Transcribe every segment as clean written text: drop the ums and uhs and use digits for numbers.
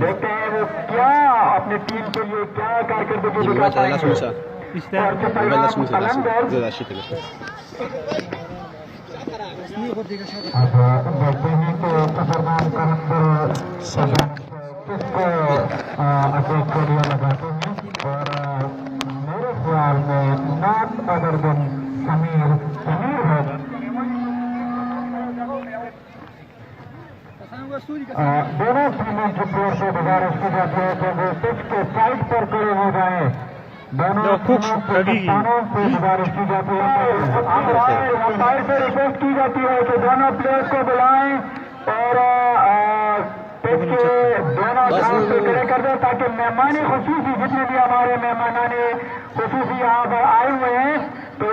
دیکھتے ہیں وہ کیا اپنے ٹیم کے لیے کیا کارکردگی دکھاتا ہے کس کو اٹیک کے لیے لگاتے ہیں اور میرے خیال میں ناٹ ادر دن سمیر ہے. دونوں ٹیموں کے پلیئر سے گزارش کی جاتی ہے کہ وہ پچ کے سائڈ پر کھڑے ہو جائیں. دونوں ٹیموں کے کپتانوں سے گزارش کی جاتی ہے سائڈ سے ریکویسٹ کی جاتی ہے کہ دونوں پلیئرس کو بلائیں اور پچ کے دونوں گراؤنڈ پہ کھڑے کر دیں تاکہ مہمان خصوصی جتنے بھی ہمارے مہمان خصوصی یہاں پر آئے ہوئے ہیں تو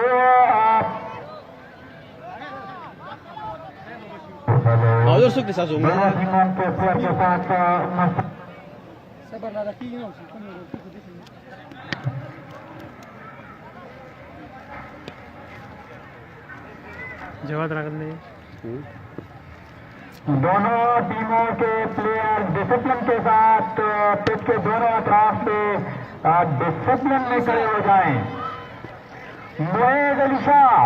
جواد راغل نے دونوں ٹیموں کے پلیئر ڈسپلن کے ساتھ پچ کے دونوں اطراف پہ ڈسپلن میں کھڑے ہو جائیں. معیز علی شاہ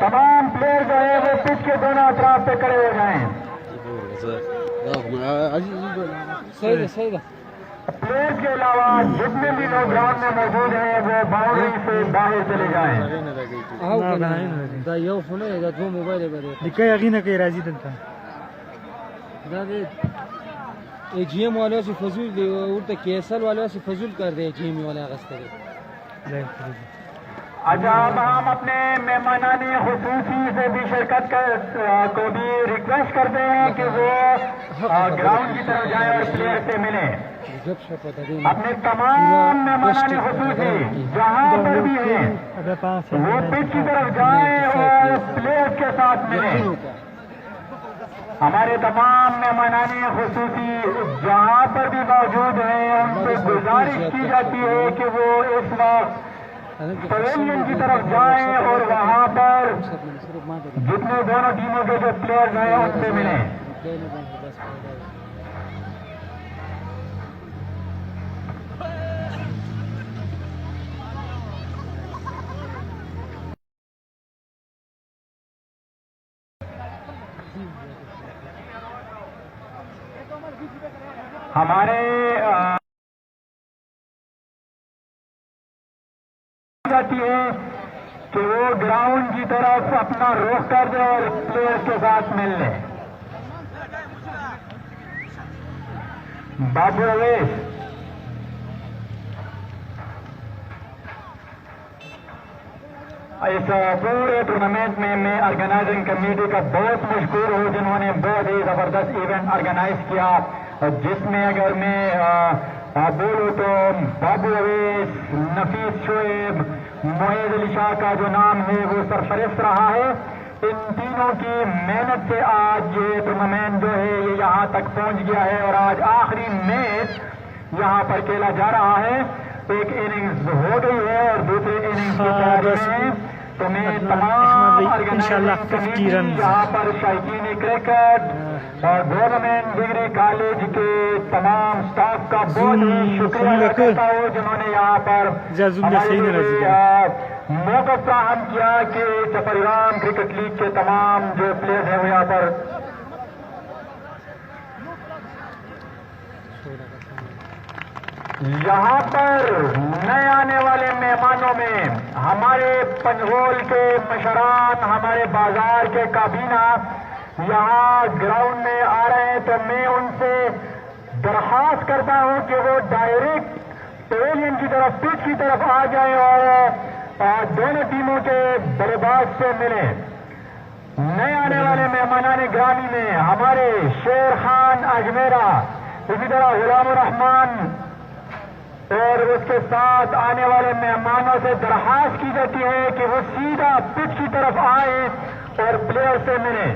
تمام پلیئر جو ہے وہ پچ کے دونوں اطراف پہ کھڑے ہو جائیں. پلیئر کے علاوہ جتنے بھی لوگ گراؤنڈ میں موجود ہیں وہ باؤنڈری سے باہر چلے جائیں. جی ایم والوں سے فضول کے ایس ایل والوں سے فضول کر دے. جی ایم والے اچھا اب ہم اپنے مہمانان خصوصی سے بھی شرکت کو بھی ریکویسٹ کرتے ہیں کہ وہ گراؤنڈ کی طرف جائیں اور پلیئر سے ملیں. اپنے تمام مہمانان خصوصی جہاں پر بھی ہیں وہ پچ کی طرف جائیں اور پلیئر کے ساتھ ملیں. ہمارے تمام مہمانان خصوصی جہاں پر بھی موجود ہیں ان سے گزارش کی جاتی ہے کہ وہ اس وقت پویلین کی طرف جائیں اور وہاں پر جتنے دونوں ٹیموں کے جو پلیئرز ہیں ان سے ملیں. ہمارے جاتی ہے کہ وہ گراؤنڈ کی طرف اپنا رخ کر دے اور پلیئرز کے ساتھ مل لیں. بابو اویس اس پورے ٹورنامنٹ میں آرگنائزنگ کمیٹی کا بہت مشکور ہوں جنہوں نے بہت ہی زبردست ایونٹ آرگنائز کیا جس میں اگر میں بولوں تو بابو اویس, نفیس شعیب, معیز علی شاہ کا جو نام ہے وہ سرفرست رہا ہے. ان تینوں کی محنت سے آج یہ ٹورنامنٹ جو ہے یہ یہاں تک پہنچ گیا ہے اور آج آخری میچ یہاں پر کھیلا جا رہا ہے. ایک اننگز ہو گئی ہے اور دوسرے اننگز کی تیاری میں تو میں تمام آرگنائزنگ کمیٹی یہاں پر شائقین کرکٹ اور گورنمنٹ ڈگری کالج کے تمام سٹاف کا بہت ہی شکریہ ادا کرتا ہوں جنہوں نے یہاں پر موقع فراہم کیا کہ چپرام کرکٹ لیگ کے تمام جو پلیئر ہیں وہ یہاں پر نئے آنے والے مہمانوں میں ہمارے پنجھول کے مشران, ہمارے بازار کے کابینہ یہاں گراؤنڈ میں آ رہے ہیں تو میں ان سے درخواست کرتا ہوں کہ وہ ڈائریکٹ پویلین کی طرف پچ کی طرف آ جائیں اور دونوں ٹیموں کے بلے باز سے ملیں. نئے آنے والے مہمانان گرامی میں ہمارے شیر خان اجمیرا, اسی طرح غلام الرحمان اور اس کے ساتھ آنے والے مہمانوں سے درخواست کی جاتی ہے کہ وہ سیدھا پچ کی طرف آئیں اور پلیئر سے ملیں.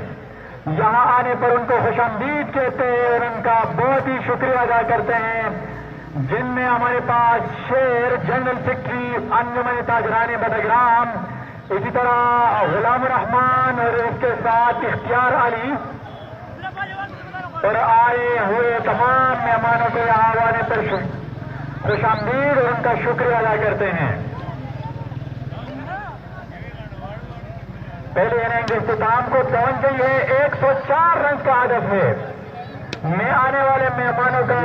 یہاں آنے پر ان کو خوش آمدید کہتے ہیں اور ان کا بہت ہی شکریہ ادا کرتے ہیں, جن میں ہمارے پاس شیر جنرل سیکرٹری انجمن تاجران بدگرام, اسی طرح غلام الرحمان اور اس کے ساتھ اختیار علی اور آئے ہوئے تمام مہمانوں کو یہاں آنے پر خوش آمدید اور ان کا شکریہ ادا کرتے ہیں. پہلے اننگ اختتام کو پہنچ گئی ہے. 104 رنز کا ہدف ہے. میں آنے والے مہمانوں کا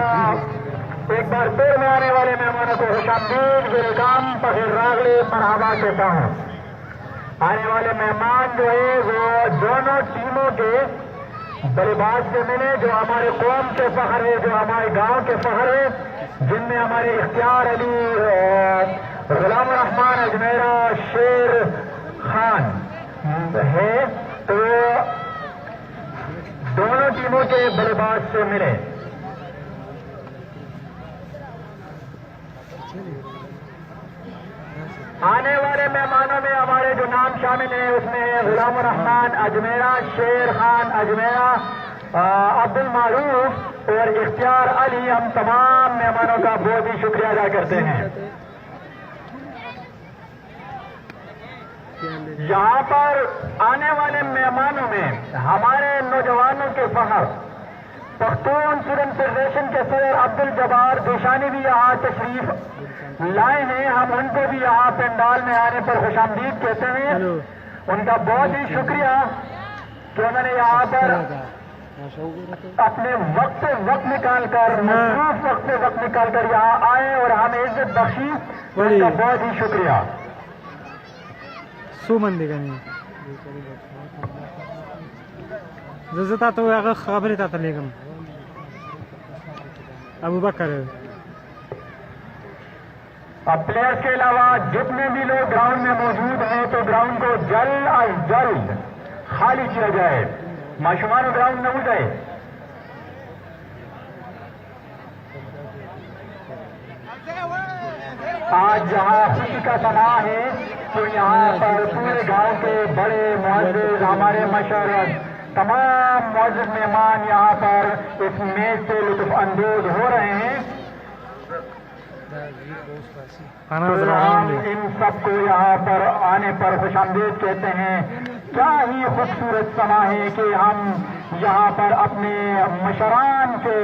ایک بار پھر میں آنے والے مہمانوں کو خوش آمدید ویلکم بخیر راغلی مرحبا کہتا ہوں. آنے والے مہمان جو ہے وہ دونوں ٹیموں کے بڑے باز سے ملے جو ہمارے قوم کے فخر ہے, جو ہمارے گاؤں کے فخر ہے, جن میں ہمارے اختیار علی, غلام الرحمان اجمیرا, شیر خان ہے. تو دونوں ٹیموں کے بڑے باز سے ملے. آنے والے مہمانوں میں ہمارے جو نام شامل ہیں اس میں غلام الرحمان اجمیرا, شیر خان اجمیرا, عبد المعروف اور اختیار علی. ہم تمام مہمانوں کا بہت ہی شکریہ ادا کرتے ہیں. یہاں پر آنے والے مہمانوں میں ہمارے نوجوانوں کے فخر پختون اسٹوڈنٹ فیڈریشن کے صدر عبد الجبار دیشانی بھی یہاں تشریف لائے ہیں. ہم ان کو بھی یہاں پنڈال میں آنے پر خوش آمدید کہتے ہیں. ان کا بہت ہی شکریہ کہ انہوں نے یہاں پر اپنے وقت نکال کر, مصروف وقت نکال کر یہاں آئے اور ہمیں عزت بخشی. ان کا بہت ہی شکریہ. سو مندی کنی زتا تو هغه خبرې ته لګم ابو بکر. اب پلیئرز کے علاوہ جتنے بھی لوگ گراؤنڈ میں موجود ہیں تو گراؤنڈ کو جلد از جلد خالی کیا جائے. معشومان گراؤنڈ نہ اٹھائے. آج جہاں خوشی کا سما ہے تو یہاں پر پورے گاؤں کے بڑے معزز, ہمارے مشرف, تمام معزز مہمان یہاں پر اس میچ سے لطف اندوز ہو رہے ہیں. ہم ان سب کو یہاں پر آنے پر خوش آمدید کہتے ہیں. کیا ہی خوبصورت سما ہے کہ ہم یہاں پر اپنے مشران کے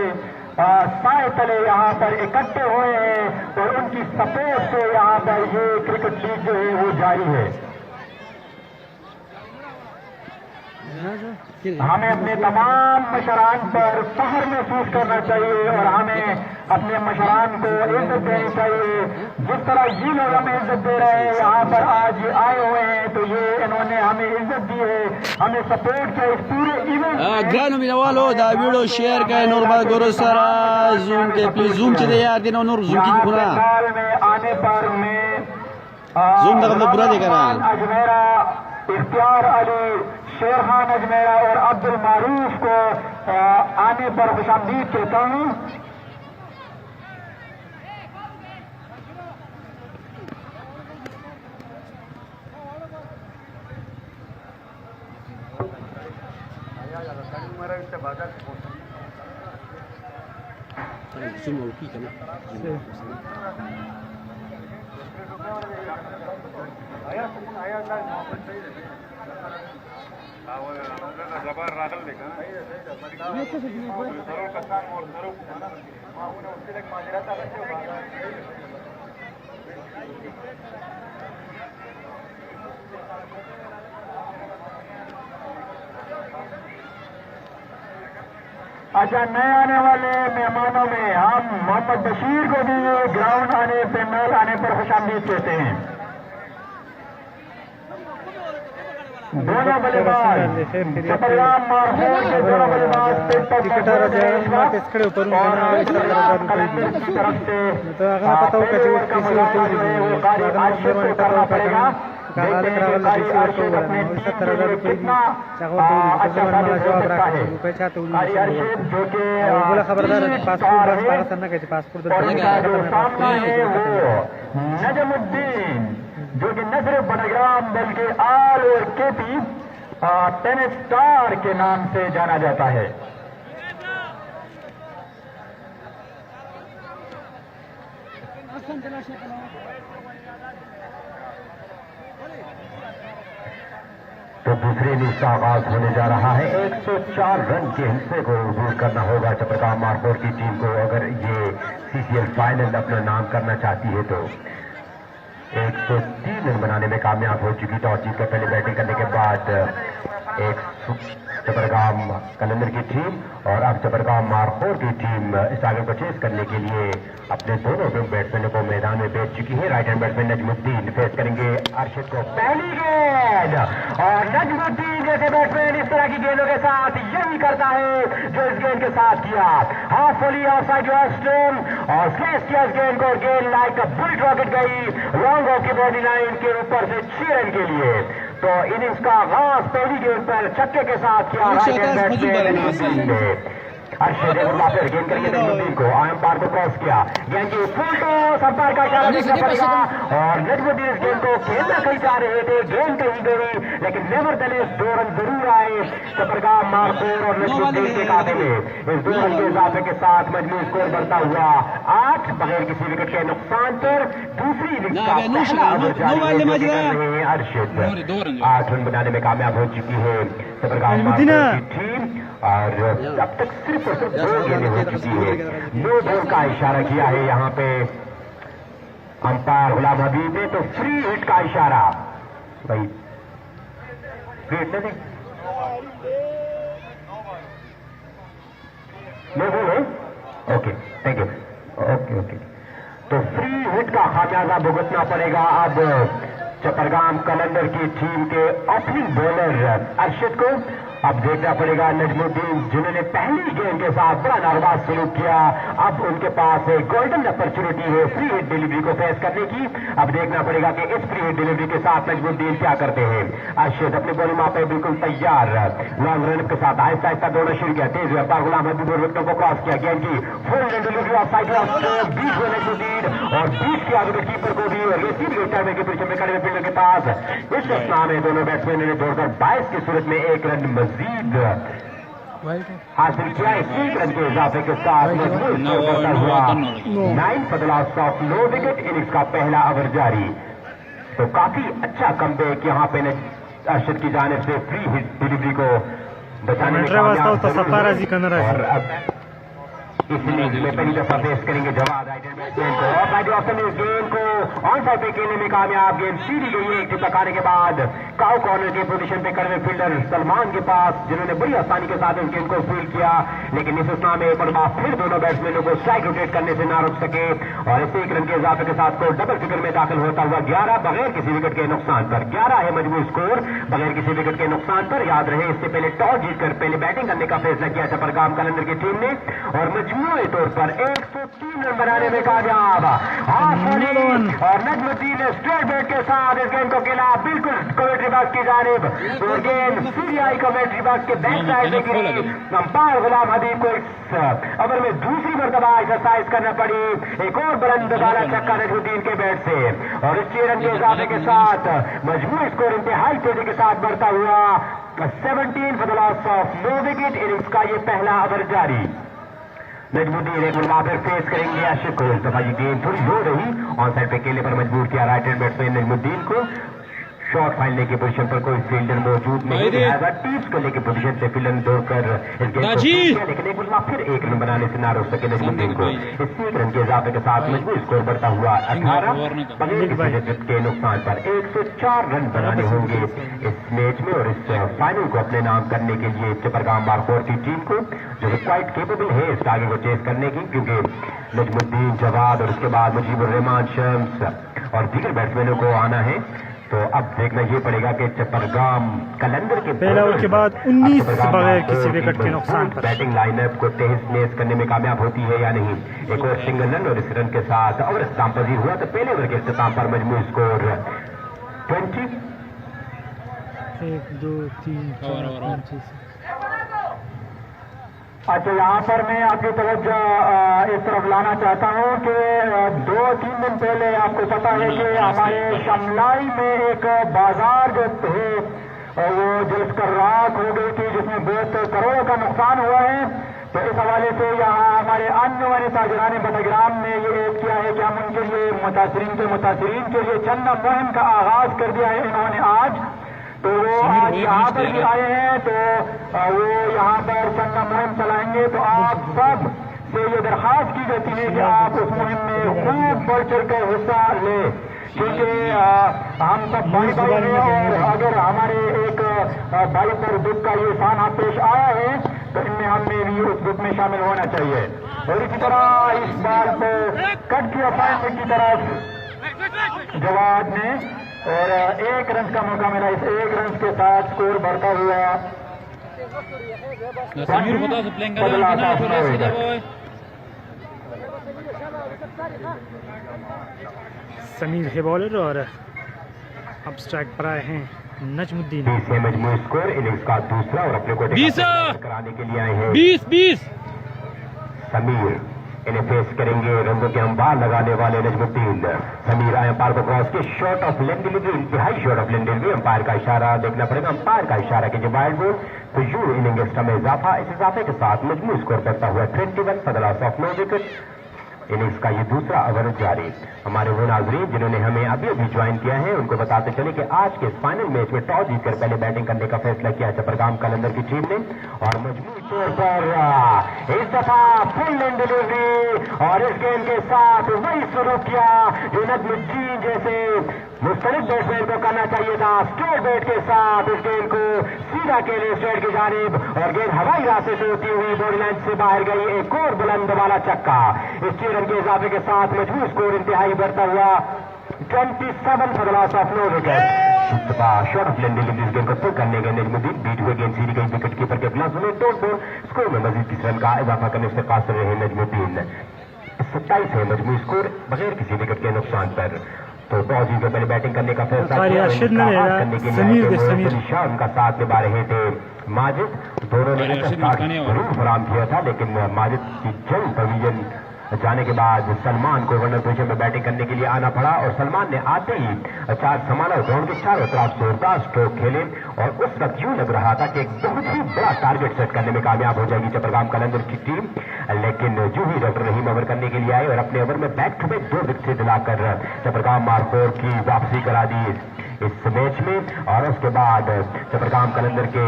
سائے تلے یہاں پر اکٹھے ہوئے ہیں اور ان کی سپورٹ سے یہاں پر یہ کرکٹ لیگ جو ہے وہ جاری ہے. ہمیں اپنے تمام مشران پر فخر محسوس کرنا چاہیے اور ہمیں اپنے مشران کو عزت دینی چاہیے. جس طرح یہ لوگ ہمیں عزت دے رہے ہیں یہاں پر آج آئے ہوئے ہیں تو یہ انہوں نے ہمیں عزت دی ہے, ہمیں سپورٹ کیا اس پورے ایونٹ. ګرانو مینوالو دا ویډیو شیئر کړئ نور ملګرو سره. زوم کې پلیز زوم چې دی یار دی نو نور زوم کې خونه میں آنے پر میں زوم دغه پورا دی کنه. اجمیرا, اختیار علی, شیر خان اجمیرا اور عبد المعروف کو آنے پر خوش آمدید کہتا ہوں. زوم وکړئ کنه. زبر راغل دی کنه ضرور کسان مور ضرور ما هونه وسیلک ماجرات هغه څه اچھا. نئے آنے والے مہمانوں میں ہم محمد بشیر کو بھی گراؤنڈ آنے پینڈال آنے پر خوش آمدید کہتے ہیں. دونوں بلے باز چپریام مارخور کے دونوں بلے باز کی طرف سے کرنا پڑے گا. نجم الدین جو کہ نہ صرف بڑگرام بلکہ آل اور کے پی ٹینس اسٹار کے نام سے جانا جاتا ہے. تو دوسرے اننگز کا آغاز ہونے جا رہا ہے. 104 رن کے حصے کو عبور کرنا ہوگا چپرگام مارخور کی ٹیم کو اگر یہ CCL فائنل اپنا نام کرنا چاہتی ہے تو. 103 رن بنانے میں کامیاب ہو چکی ٹاس جیت کر پہلے بیٹنگ کرنے کے بعد چپرگام کلندر کی ٹیم. اور اب چپرگام مارخور کی ٹیم اس ٹارگیٹ کو چیز کرنے کے لیے اپنے دونوں بیٹسمینوں کو میدان میں بھیج چکی ہے. رائٹ ہینڈ بیٹسمین نجم الدین فیس کریں گے ارشد کو. پہلی گیند اور نجم الدین جیسے بیٹسمین اس طرح کی گیندوں کے ساتھ یہی کرتا ہے جو اس گیند کے ساتھ کیا. Half fully of side stone اور سلیس کیا اس گیند کو. گیند لائک بلٹ راکٹ گئی لانگ آف کی باڈی لائن کے اوپر سے 6 رن کے لیے. تو اننگز کا آغاز پہلی گیند پر چھکے کے ساتھ کیا رائٹ ہینڈ بیٹسمین نے. ارشد پھر گیند کر کے نجم الدین کو امپائر کو کراس کیا. گیند کی فل ٹاس امپائر کا اشارہ دیکھنا پڑے گا اور نجم الدین اس گیند کو کھیلنا کہیں چاہ رہے تھے. گیند کہیں گئی لیکن نیور دلیس 2 رن ضرور آئے چپرگام مارخور اور نجم الدین کے کھاتے میں. اس 2 رن کے اضافے کے ساتھ مجموعی اسکور بڑھتا ہوا 8 بغیر کسی وکٹ کے نقصان پر. دوسری اننگز کا پہلا اوور جاری کر رہے ہیں ارشد. 8 رن بنانے میں کامیاب ہو چکی ہے چپرگام مارخور کی ٹیم اور اب تک صرف اور صرف 2 گیندیں ہو چکی ہے. نو بال کا اشارہ کیا ہے یہاں پہ امپائر غلام حبیب نے. تو فری ہٹ کا اشارہ بھائی فری ہٹ نہیں نو بال ہے. Okay thank you. اوکے تو فری ہٹ کا خمیازہ بھگتنا پڑے گا اب چپرگام کلندر کی ٹیم کے اوپننگ بولر ارشد کو. اب دیکھنا پڑے گا نجم الدین جنہوں نے پہلی گیند کے ساتھ بڑا نارواز سلوک کیا. اب ان کے پاس گولڈن اپرچونٹی ہے فری ہٹ ڈیلیوری کو فیس کرنے کی. اب دیکھنا پڑے گا کہ اس فری ہٹ ڈیلیوری کے ساتھ نجم الدین کیا کرتے ہیں. ارشد اپنے بالنگ ماں پہ بالکل تیار. لانگ رن کے ساتھ آہستہ آہستہ دوڑنا شروع کیا. تیز ہوتا غلام حبیب اور وکٹوں کو کراس کیا. گیند کی فل ڈیلیوری آف سائڈ بیچ میں نجم الدین اور بیچ کے آگے کیپر کو بھی اور یہ سیدھی ٹائم کے پیچھے میں کھڑے ہوئے فیلڈر کے پاس. اس اسنا میں دونوں بیٹسمینوں نے دوڑ کر 22 کی صورت میں 1 رن مزید حاصل کیا. 1 رن کے اضافے کے ساتھ مجموعی 9 for loss of nine wicket. Innings کا پہلا اوور جاری. تو کافی اچھا کم بیک یہاں پہ ارشد کی جانب سے فری ہٹ ڈیلیوری کو بچانے میں کامیاب. اور اب اس اننگز میں پہلی دفعہ فیس کریں گے جواد رائٹ ہینڈ بیٹسمین کو. اور بھائی آفسن اس گیند کو آن سائڈ پہ کھیلنے میں کامیاب. گیند سیدھی گئی ہے. ایک ٹپ لگانے کے بعد کاؤ کارنر کی پوزیشن پہ کھڑے فیلڈر سلمان کے پاس جنہوں نے بڑی آسانی کے ساتھ اس گیند کو فیلڈ کیا. لیکن اس اسنا میں ایک مرتبہ پھر دونوں بیٹسمینوں کو اسٹرائک روٹیٹ کرنے سے نہ روک سکے اور اس 1 رن کے اضافے کے ساتھ کو ڈبل فگر میں داخل ہوتا ہوا 11 بغیر کسی وکٹ کے نقصان پر. 11 ہے مجموعی اسکور بغیر کسی وکٹ کے نقصان پر. یاد رہے اس سے پہلے ٹاس جیت کر پہلے بیٹنگ کرنے کا فیصلہ کیا چپرگام کلندر کی ٹیم نے اور مجموعی طور پر 103 رن بنانے میں کامیاب. اور نجم الدین نے اسٹریٹ بیٹ کے ساتھ اس گیند کو کھیلا بالکل کمیٹری باکس کی جانب. اور گیند سیدھی آئی کمیٹری باکس کے بیک سائڈ سے گری. امپائر غلام حبیب کو اس اوور میں دوسری مرتبہ ایکسرسائز کرنا پڑی. ایک اور بلند بالا چھکا نجم الدین کے بیٹ سے اور اس 6 رن کے اضافے کے ساتھ مجموعی اسکور انتہائی تیزی کے ساتھ بڑھتا ہوا 17 for loss of nine wicket. Innings کا یہ پہلا اوور جاری. نجم الدین ایک مرتبہ پھر فیس کریں گے ارشد کو. اس دفعہ یہ گیند تھوڑی لو رہی. آن سائڈ پہ کھیلنے پر مجبور کیا رائٹ ہینڈ بیٹسمین نجم الدین کو. شارٹ پھیلنے کی پوزیشن پر کوئی فیلڈر موجود نہیں. لہٰذا ٹیپس کرنے کی پوزیشن سے فیلڈر دوڑ کر اس گیند کو کیا لیکن ایک مرتبہ پھر 1 رن بنانے سے نہ روک سکے نجم الدین کو. اس 1 رن کے اضافے کے ساتھ مجموعی اسکور بڑھتا ہوا 18 بغیر کسی وکٹ کے نقصان پر. 104 رن بنانے ہوں گے اس میچ میں اور اس فائنل کو اپنے نام کرنے کے لیے چپرگام مارخور کی ٹیم کو جو کوائٹ کیپیبل ہے اس ٹارگیٹ کو چیز کرنے کی. کیونکہ نجم الدین جواد اور اس کے بعد مجیب الرحمان شمس اور دیگر بیٹسمینوں کو آنا ہے. تو اب دیکھنا یہ پڑے گا کہ چپرگام کلندر کے پہلا اوور کے بعد 19 بغیر کسی وکٹ کے نقصان پر بیٹنگ لائن اپ کو تیز نیز کرنے میں کامیاب ہوتی ہے یا نہیں. ایک اور سنگل رن اور اس رن کے ساتھ اوور اختتام پذیر ہوا تو پہلے اوور کے اختتام پر مجموعی اسکور 20. 1 2 3 4 5 6. اچھا یہاں پر میں آپ کی توجہ اس طرف لانا چاہتا ہوں کہ 2-3 دن پہلے آپ کو پتا ہے کہ ہمارے شملائی میں ایک بازار جو ہے وہ جلس کر راکھ ہو گئی تھی جس میں بہت کروڑوں کا نقصان ہوا ہے. تو اس حوالے سے یہاں ہمارے انوانی تاجران بٹگرام نے یہ ایک کیا ہے کہ ہم ان کے لیے متاثرین کے لیے چندہ مہم کا آغاز کر دیا ہے انہوں نے آج. تو وہ آج یہاں پر بھی آئے ہیں تو وہ یہاں پر چنگا مہم چلائیں گے. تو آپ سب سے یہ درخواست کی جاتی ہے کہ آپ اس مہم میں خوب بڑھ چڑھ کر حصہ لیں, کیونکہ ہم سب بھائی بھائی ہیں, اور اگر ہمارے ایک بھائی پر دکھ کا یہ سانحہ پیش آیا ہے تو ان میں ہم نے بھی اس دکھ میں شامل ہونا چاہیے. اور اسی طرح اس بال کو کٹ کیا فائنل کی طرف جواد نے, اور 1 رن کا موقع ملا. اس 1 رن کے ساتھ اسکور بڑھتا ہوا سمیر ہے بالر اور اب اسٹرائک پر آئے ہیں نجم الدین. مجموعی اسکور اننگز کا دوسرا اور اپنے کو کرانے کے لیے آئے ہیں 20 سمیر. انہیں فیس کریں گے رنگوں کے امبار لگانے والے نجم الدین. سمیر آئے امپائر کو کراس کے شارٹ آف لین ڈلیوری, انتہائی short of length delivery. Umpire کا اشارہ دیکھنا پڑے گا, امپائر کا اشارہ کیجیے وائلڈ بال. تو یوں اننگ ایکسٹرا میں اضافہ, اس اضافے کے ساتھ مجموعی اسکور کرتا ہوا 21 for the loss of 9 wicket. Innings کا یہ دوسرا اوور جاری. ہمارے وہ ناظرین جنہوں نے ہمیں ابھی جوائن کیا ہے ان کو بتاتے چلے کہ آج کے اس فائنل میچ میں ٹاس جیت کر پہلے بیٹنگ کرنے کا فیصلہ کیا چپرگام قلندر کی ٹیم نے, اور مجموعی طور پر اس دفعہ فل لین ڈلیوری اور اس گیند کے ساتھ وہی شروع کیا جو نجم الدین جیسے مختلف بیٹسمین کو کرنا چاہیے تھا. اسٹریٹ بیٹ کے ساتھ اس گیند کو سیدھا کھیلے اسٹریٹ کی جانب, اور گیند ہوائی راستے سے ہوتی ہوئی باڈی لائن سے باہر گئی. ایک اور بلند والا چھکا. اس 6 رن کے اضافے کے ساتھ مجموعی اسکور انتہائی بڑھتا ہوا 27 for the loss of 9 wicket. Short of length delivery گیند کو پل کرنے گئے نجم الدین, بیٹ ہوئے گیند سیدھی گئی وکٹ کیپر کے گلوز میں توڑ توڑ. اسکور میں مزید 30 رن کا اضافہ کرنے سے قاصر رہے نجم الدین. 27 ہے مجموعی اسکور بغیر کسی وکٹ کے نقصان پر. تو ٹاس جیت کر پہلے بیٹنگ کرنے کا فیصلہ کرنے کے لیے شام کا ساتھ نبھا رہے تھے ماجد. دونوں نے ضرور فراہم کیا تھا, لیکن ماجد کی جلد ڈویژن جانے کے بعد سلمان کو ورنر پوزیشن میں بیٹنگ کرنے کے لیے آنا پڑا, اور سلمان نے آتے ہی 4 سنبھالا, گراؤنڈ کے چاروں طرف زوردار اسٹروک کھیلے, اور اس وقت یوں لگ رہا تھا کہ ایک بہت ہی بڑا ٹارگیٹ سیٹ کرنے میں کامیاب ہو جائے گی چپرگام قلندر کی ٹیم. لیکن جو ہی ڈاکٹر رحیم اوور کرنے کے لیے آئے اور اپنے اوور میں بیک ٹو بیک 2 وکٹ سے دلا کر چپرگام مارخور کی واپسی کرا دی اس میچ میں. اور اس کے بعد چپرگام قلندر کے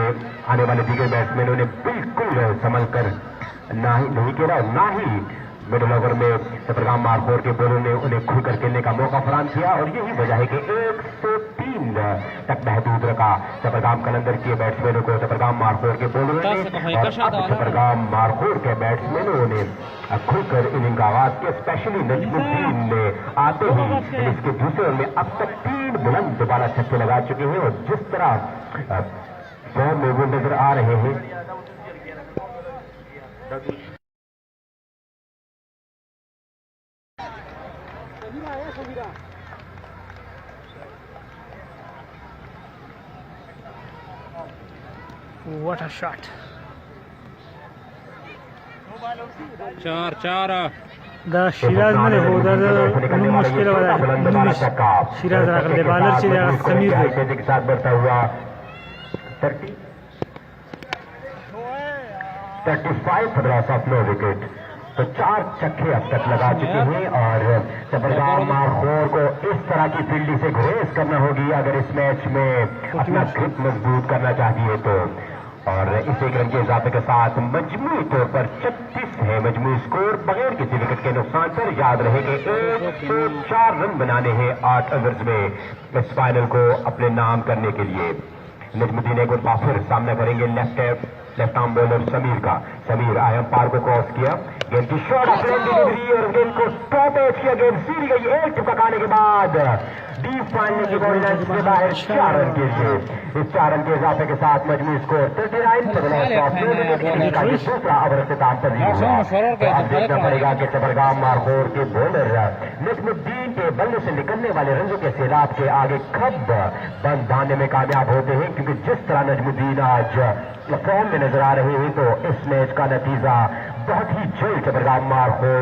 آنے والے دیگر بیٹسمینوں نے بالکل سنبھل کر نہیں کھیلا, نہ ہی مڈل اوور میں چپرگام مارخور کے بولر نے انہیں کھل کر کھیلنے کا موقع فراہم کیا, اور یہی وجہ ہے کہ 103 تک محدود رکھا چپرگام قلندر کے بیٹسمینوں کو چپرگام مارخور کے بولروں نے. اور اب چپرگام مارخور کے بیٹسمینوں نے کھل کر اننگ کا آغاز کیا, اسپیشلی نجم الدین نے آتے ہی اس کے دوسرے اوور میں اب تک 3 بلند دوبارہ چھکے لگا چکے ہیں, اور جس طرح فارم میں وہ نظر آ رہے ہیں What a shot. 4 دا شیراز ملے ہو دا انو مشکل والا انوش شیراز راکل دے بالر چی دا سمیر دے کے ساتھ بڑھتا ہوا 35 for the loss of 9 wicket. تو 4 چھکے اب تک لگا چکے ہیں, اور چپرگام مارخور کو اس طرح کی فیلڈنگ سے گریز کرنا ہوگی اگر اس میچ میں اپنا گرپ مضبوط کرنا چاہیے تو. اور اس 1 رن کے اضافے کے ساتھ مجموعی طور پر 36 ہے مجموعی اسکور بغیر کسی وکٹ کے نقصان پر. یاد رہے کہ 104 رن بنانے ہیں 8 اوورز میں اس فائنل کو اپنے نام کرنے کے لیے. نجم الدین ایک بار پھر سامنا کریں گے لیفٹ آرم بولر سمیر کا. سمیر آئے امپائر کو کراس کیا, گیند کی شارٹ آف لین ڈلیوری اور گیند کو ٹاپ ایج کیا, گیند سیدھی گئی. ایک ٹپکا کھانے کے بعد ڈیپ فائنل کی باڈی لائن سے باہر 4 رن کے لیے. اس 4 رن کے اضافے کے ساتھ مجموعی score 39 for the loss of 9 wicket کا یہ دوسرا اوور اختتام پذیر ہوا. اب دیکھنا پڑے گا کہ چپرگام مارخور کے بولر نجم الدین کے بلے سے نکلنے والے رنوں کے سیلاب کے آگے کب بند باندھنے میں کامیاب ہوتے ہیں, کیونکہ جس طرح نجم الدین آج فارم میں نظر آ رہے ہیں تو اس میچ کا نتیجہ بہت ہی جلد چپرگام مارخور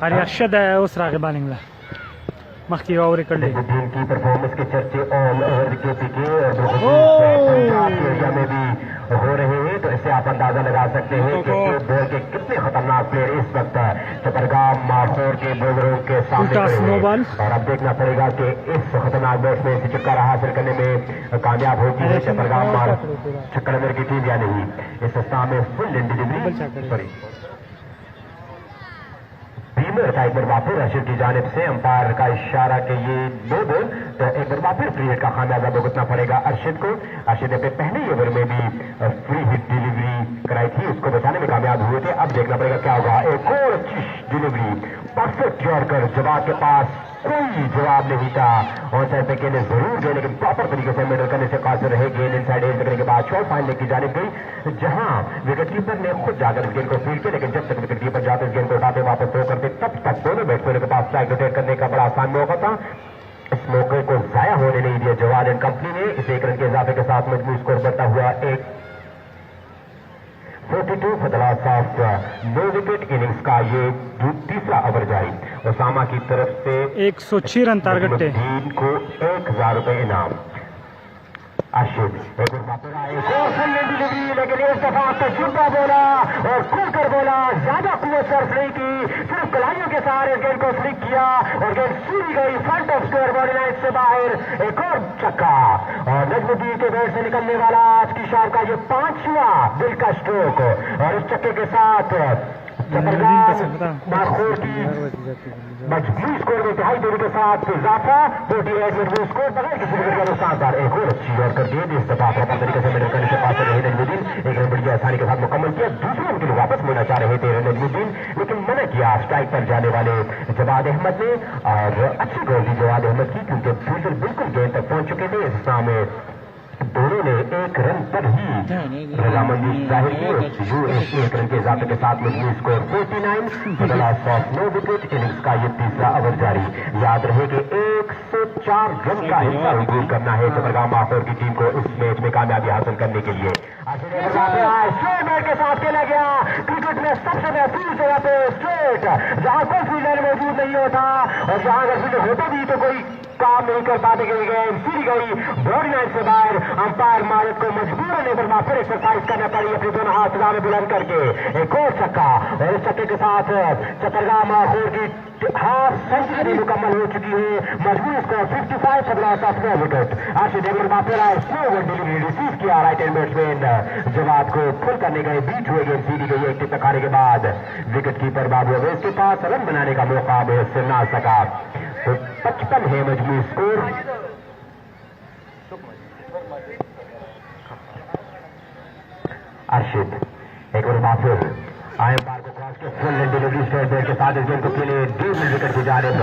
قاری ارشد اوس راغی بالنګ له مخکې اورې کړلې نجمدین کی پرفارمنس کے چرچے آل اوور کے پیکے اور پنجاب کے ایریا میں بھی ہو رہے ہیں تو اس سے آپ اندازہ لگا سکتے ہیں کہ بال کے کتنے خطرناک پلیئر اس وقت چپرگام ماخور کے بولروں کے سامنے اور اب دیکھنا پڑے گا کہ اس خطرناک بیٹسمین سے چھکا حاصل کرنے میں کامیاب ہوتی ہے چپرگام چھکر نگر کی ٹیم یا نہیں۔ اس اسٹام میں فل اینڈ ڈلیوری سوری ایک بار پھر رشید کی جانب سے امپائر کا اشارہ کہ یہ دو بال تو ایک بار پھر فری ہٹ کا خمیازہ بھگتنا پڑے گا ارشد کو۔ ارشد نے اپنے پہلے اوور میں بھی فری ہٹ ڈلیوری کرائی تھی اس کو بچانے میں کامیاب ہوئے تھے۔ اب دیکھنا پڑے گا کیا ہوگا۔ ایک اور اچھی ڈلیوری پرفیکٹ یارکر جواب کے پاس کوئی جواب نہیں تھا اور سائڈ پہ گیند ضرور گئے لیکن پراپر طریقے سے میڈل کرنے سے قاصر رہے۔ گیند ان سائڈ ایج لگنے کے بعد شارٹ فائنل کی جانب گئی جہاں وکٹ کیپر نے خود جا کر اس گیند کو فیلڈ کیا لیکن جب تک وکٹ کیپر جاتے اس گیند کو اٹھاتے واپس تھرو کرتے تب تک دونوں بیٹسمینوں کے پاس اسٹرائک روٹیٹ کرنے کا بڑا آسان موقع تھا۔ اس موقع کو ضائع ہونے نہیں دیا جواد اینڈ کمپنی نے۔ اس ایک رن کے اضافے کے ساتھ مجموعی اسکور بڑھتا ہوا 42 for the loss of no wicket innings کا یہ تیسرا اوور جاری۔ اسامہ کی طرف سے 106 رن ٹارگٹ ہے کو 1000 روپے انعام۔ ارشد ایک ڈلیوری لیکن اس دفعہ تجربہ بولا اور کھل کر بولا زیادہ قوت صرف نہیں کی صرف کلائیوں کے سہارے گیند کو سلک کیا اور گیند سوری گئی front of square body line سے باہر۔ ایک اور چھکا اور نجمدین کے بیٹ سے نکلنے والا آج کی شام کا یہ 5واں دل کا اسٹروک اور اس چھکے کے ساتھ ماخور کی مجموعی اسکور میں انتہائی دوری کے ساتھ اضافہ 48 مجموعی اسکور بغیر کسی وکٹ کا نقصان دار۔ ایک اور اچھی اور کر دیے جس دفعہ پراپر طریقے سے میڈل کرنے سے پاس رہے نجمدین۔ ایک رن بڑی آسانی کے ساتھ مکمل کیا۔ دوسرے رن کے لیے واپس لینا چاہ رہے تھے نجمدین لیکن منع کیا اسٹرائک پر جانے والے جواد احمد نے اور اچھی گول دی جواد احمد کی کیونکہ فیلڈر بالکل گیند تک پہنچ چکے تھے۔ اس میں دونوں نے ایک رن پر ہی رضامندی ظاہر کی۔ ایک رن کے اضافے کے ساتھ مجموعی score 49 for the loss of no wicket innings کا یہ تیسرا اوور جاری۔ یاد رہے کہ 104 رن کا حصہ حصول کرنا ہے چپرگام ماخور کی ٹیم کو اس میچ میں کامیابی حاصل کرنے کے لیے۔ اسٹریٹ کے ساتھ کھیلا گیا کرکٹ میں سب سے محفوظ جگہ پہ اسٹریٹ جہاں کوئی فیلڈر موجود نہیں ہوتا اور جہاں اگر فیلڈر ہوتا بھی تو کوئی کام نہیں کر پاتے کہ گیند سیدھی گئی باڈی لائن سے باہر۔ امپائر مالک کو مجبوراً ایک بار پھر ایکسرسائز کرنا پڑی اپنے دونوں ہاتھ میں بلند کر کے۔ ایک اور چھکا اور اس چھکے کے ساتھ چپرگام ماخور کی ہاف سینچری مکمل ہو چکی ہے۔ مجموعی score 55 for the loss of no wicket۔ Arshad ایک بار پھر آئے سلو ڈلیوری ریسیو کیا رائٹ ہینڈ بیٹسمین جواد کو پھل کرنے گئے بیٹ ہوئے گیند سیدھی گئی ایک ٹپ کھانے کے بعد وکٹ کیپر بابو اویس کے پاس رن بنانے کا موقع میسر نہ سکا۔ 55 ہے مجموعی اسکور۔ ارشد ایک اور بار پھر آئے بار کو کراس کے فل اینڈ ڈلیوری اسٹریٹ بیٹ کے ساتھ اس گیند کو کھیلے ڈیپ وکٹ کی جانب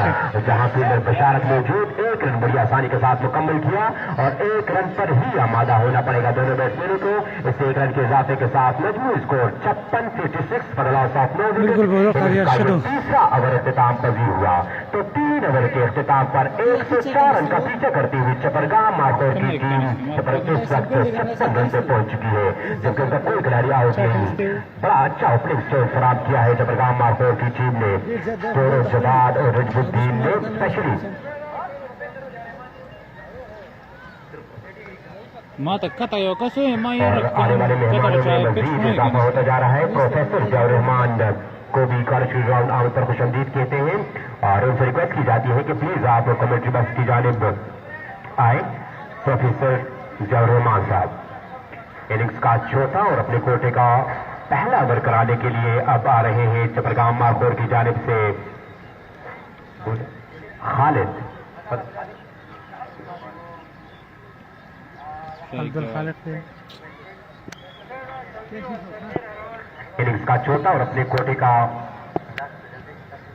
جہاں فیلڈر بشارت موجود۔ ایک رن بڑی آسانی کے ساتھ مکمل کیا اور ایک رن پر ہی آمادہ ہونا پڑے گا دونوں بیٹسمینوں کو۔ اس ایک رن کے اضافے کے ساتھ مجموعی score 56 for the loss of no wicket۔ تیسرا اوور اختتام پذیر ہوا تو 3 اوور کے اختتام پر 104 رن کا پیچھے کرتی ہوئی چپرگام ماخور کی ٹیم اس وقت 56 رن سے پہنچ چکی ہے جبکہ ان کا کوئی کھلاڑی آؤٹ نہیں۔ بڑا اچھا اوپننگ اسٹیج فراہم کیا ہے چپرگام ماخور کی ٹیم نے۔ دونوں جواد اور نجمدین نے اسپیشلی آنے والے مہمانوں میں مزید اضافہ ہوتا جا رہا ہے۔ پروفیسر ضیاء الرحمان کو بھی کالج گراؤنڈ آمد پر خوش آمدید کہتے ہیں اور ان سے ریکویسٹ کی جاتی ہے کہ پلیز آپ کمیونٹی بس کی جانب آئے۔ پروفیسر ضیاء الرحمان صاحب اننگز کا چوتھا اور اپنے کوٹے کا پہلا اوور کرانے کے لیے اب آ رہے ہیں چپرگام ماخور کی جانب سے خالد۔ اننگز کا چوتھا اور اپنے کوٹے کا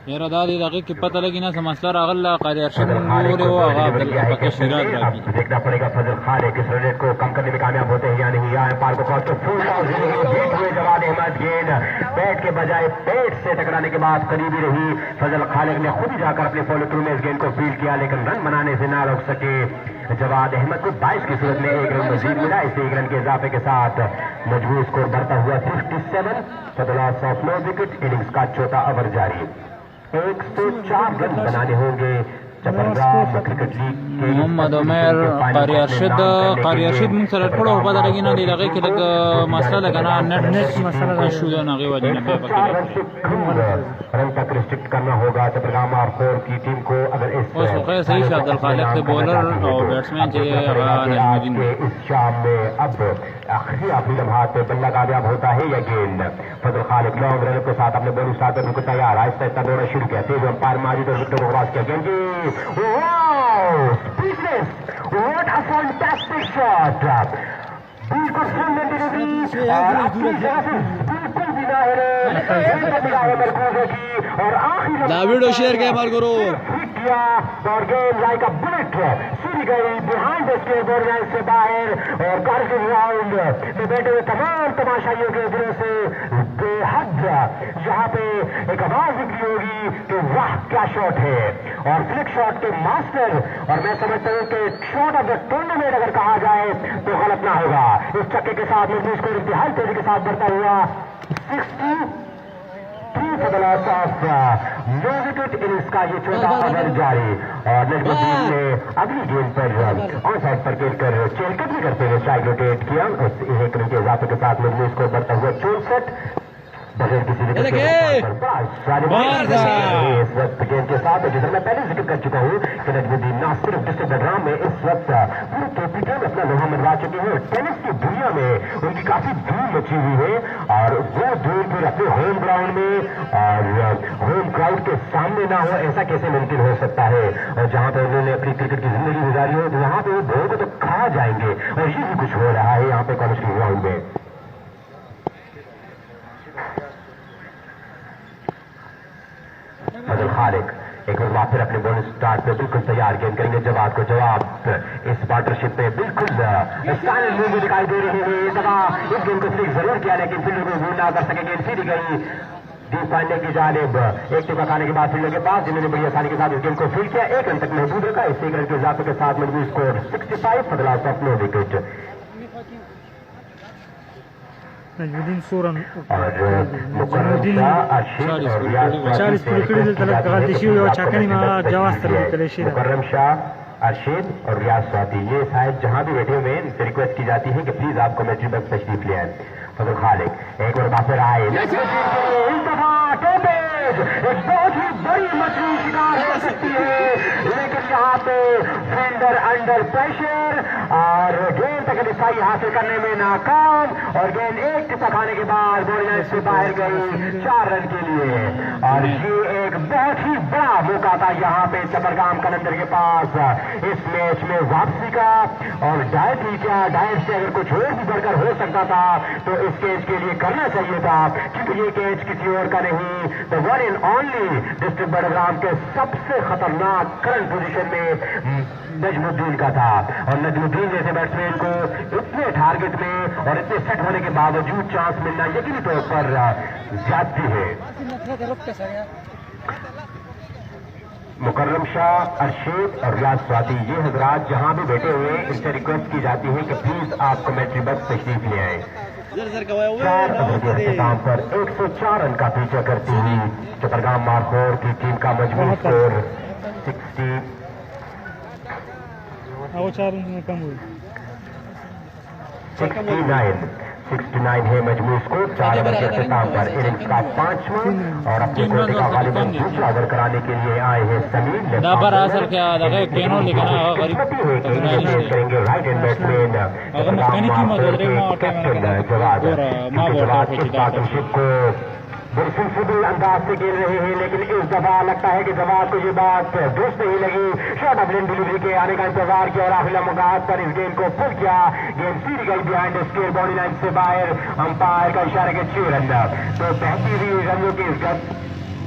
یاره دا دی دقیق کی پتہ لگی نا سمسلا راغل قاری ارشد نور و آغا عبدالحق شیراز راکی دیکھنا پڑے گا فضل خالق اس ریٹ کو کم کرنے میں کامیاب ہوتے ہیں یا نہیں. یا امپائر کو کال کے فل ٹاس بیٹ ہوئے جواد احمد. گیند بیٹ کے بجائے پیٹ سے ٹکرانے کے بعد قریبی رہی. فضل خالق نے خود ہی جا کر اپنے فالو تھرو میں اس گیند کو فیلڈ کیا لیکن رن بنانے سے نہ روک سکے. جواد احمد کو 22 کی صورت میں 1 رن مزید ملا. اس 1 رن کے اضافے کے ساتھ مجموعی اسکور بڑھتا ہوا 57 for the loss of 9 wicket. Innings کا چوتھا اوور جاری. 104 رن بنانے ہوں گے کرکٹ لیگ کے محمد عمر قاری ارشد من سره ټولو په پته لګي نه دی دغه کې لږ مسله ده کنه نیټ مسله شو ده نه غوډه نه پکې رن تک ریسٹرکٹ کرنا ہوگا چترگام اور خور کی ٹیم کو. اگر اس وقت صحیح شاہ عبدالخالق سے بولر اور بیٹسمین چاہیے اس شام میں اب آخری لمحات پہ بلہ کامیاب ہوتا ہے یا گیند. فضل خالق لانگ رن کے ساتھ اپنے بولنگ اسٹار پر تیار. آہستہ آہستہ دوڑنا شروع کیا. تیز امپائر ماجد اور وکٹوں کو کراس کیا. گیند کی واو اسپیڈنس واٹ ا فینٹاسٹک شاٹ. بالکل سننے ڈلیوری اور اپنی جگہ سے بالکل بھی مرکوز کی اور آخری دا ویڈیو شیئر کیا مال کرو. اور گیم لائک اے بلٹ سیدھی گئی بہائنڈ اسکیئر بورڈ لائن سے باہر. اور کارگل راؤنڈ میں بیٹھے ہوئے تمام تماشائیوں کے دلوں سے بے حد یہاں پہ ایک آواز نکلی ہوگی کہ واہ کیا شاٹ ہے. اور فلک شاٹ کے ماسٹر اور میں سمجھتا ہوں کہ شاٹ آف دا ٹورنامنٹ اگر کہا جائے تو غلط نہ ہوگا. اس چکے کے ساتھ مجھے اس کو انتہائی تیزی کے ساتھ بڑھتا ہوا 63 for the loss of 9 wicket. Innings کا یہ چوتھا اوور جاری. اور نجم الدین نے اگلی گیند پر آن سائڈ پر گر کر چیل کٹ بھی کرتے ہوئے اسٹرائک روٹیٹ کیا. اس 1 رن کے اضافے کے ساتھ مجموعی اسکور بڑھتا ہوا 64 بغیر کسی وکٹ اس وقت گیند کے ساتھ. جیسے میں پہلے ذکر کر چکا ہوں کہ نجم الدین نہ صرف ڈسٹرکٹ بڈرام میں اس وقت پورے کیپیٹل میں اپنا لوہا منوا چکے ہیں. ٹینس کی دنیا میں ان کی کافی دھول مچی ہوئی ہے اور وہ دھول پھر اپنے ہوم گراؤنڈ میں اور ہوم کراؤڈ کے سامنے نہ ہو ایسا کیسے ممکن ہو سکتا ہے. اور جہاں پہ انہوں نے اپنی کرکٹ کی زندگی گزاری ہو وہاں پہ وہ دھول کو تو کھا جائیں گے. اور یہ بھی کچھ ہو رہا ہے یہاں پہ کالج کے گراؤنڈ میں. فضل خالق ایک بار پھر اپنے بولنگ اسٹارٹ میں بالکل تیار گیند کریں گے. جواد کو جواب اس پارٹنرشپ میں بالکل اسٹائل موو دکھائی دے رہے ہیں. اس دفعہ اس گیند کو فلک ضرور کیا لیکن فیلڈر کو بھول نہ کر سکے. گیند سیدھی گئی ڈیپ پانڈے کی جانب. ایک ٹکا کھانے کے بعد فیلڈر کے پاس جنہوں نے بڑی آسانی کے ساتھ اس گیند کو فیلڈ کیا. 1 رن تک محدود رکھا. اس 1 رن کے اضافے کے ساتھ مجموعی score 65 for the loss of 9 wicket. Najmuddin سورن اور مکرم شاہ ارشد اور ریاض 40 پوری کړي دلته غلطي شوې او چاکني ما جواز تر وکړې شي. مکرم شاہ ارشد اور ریاض سواتی یہ شاید جہاں بھی بیٹھے ہوئے ان سے ریکویسٹ کی جاتی ہے کہ پلیز آپ کمیٹری بس تشریف لے آئیں. فضل خالق ایک اور بات آئے اس دفعہ ٹوپیج ایک بہت ہی بڑی مچھلی شکار ہو سکتی ہے لیکن یہاں پہ فیلڈر انڈر پریشر اور گیند تک رسائی حاصل کرنے میں ناکام. اور گیند ایک ٹپا کھانے کے بعد بال لائن سے باہر گئی 4 رن کے لیے. اور یہ ایک بہت ہی بڑا موقع تھا یہاں پہ چپرگام کلندر کے پاس اس میچ میں واپسی کا. اور ڈائٹ ہی کیا ڈائٹ سے اگر کچھ اور بھی بڑھ کر ہو سکتا تھا تو اس کیچ کے لیے کرنا چاہیے تھا کیونکہ یہ کیچ کسی اور کا نہیں تو ون اینڈ اونلی ڈسٹرکٹ بڈگرام کے سب سے خطرناک کرنٹ پوزیشن میں نجم الدین کا تھا. اور نجم الدین جیسے بیٹسمین کو اتنے ٹارگٹ میں اور اتنے سیٹ ہونے کے باوجود چانس ملنا یقینی طور پر زیادتی ہے. مکرم شاہ ارشید اور ریاض سواتی یہ حضرات جہاں بھی بیٹھے ہوئے ان سے ریکویسٹ کی جاتی ہے کہ پلیز آپ کمیٹری بس تشریف لے آئیں. 4 اوور کے اختتام پر 104 رن کا پیچھا کرتی ہوئی چترگام مارخور کی ٹیم کا مجموعی اسکور 69 ہے. مجموعی اسکور 4 اوور کے اختتام پر اننگز کا 5واں اور اپنے کوٹے کا غالباً دوسرا اوور کرانے کے لیے آئے ہیں سلیم. کریں گے رائٹ ہینڈ بیٹسمین کیپٹن جواد اس پارٹنرشپ کو بالفل انداز سے کھیل رہے ہیں لیکن اس دفعہ لگتا ہے کہ جواد کو یہ بات درست نہیں لگی. شارٹ آف لین ڈلیوری کے آنے کا انتظار کیا اور آخری مقاصد پر اس گیند کو پل کیا. گیند سیدھی گئی بہائنڈ اسکیئر باؤنڈری لائن سے باہر. امپائر کا اشارہ کے 6 رن تو بہتی ہوئی رنوں کی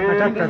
1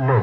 9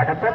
78।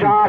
4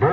2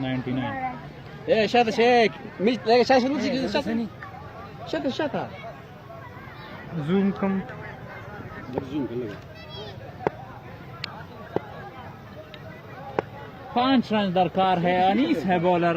99. ايه شاطر شيك مش لا شاشه نص شاطر شاطر شاطر زوم کم زوم كله 5 رن درکار ہے، انیس ہے بولر.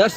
10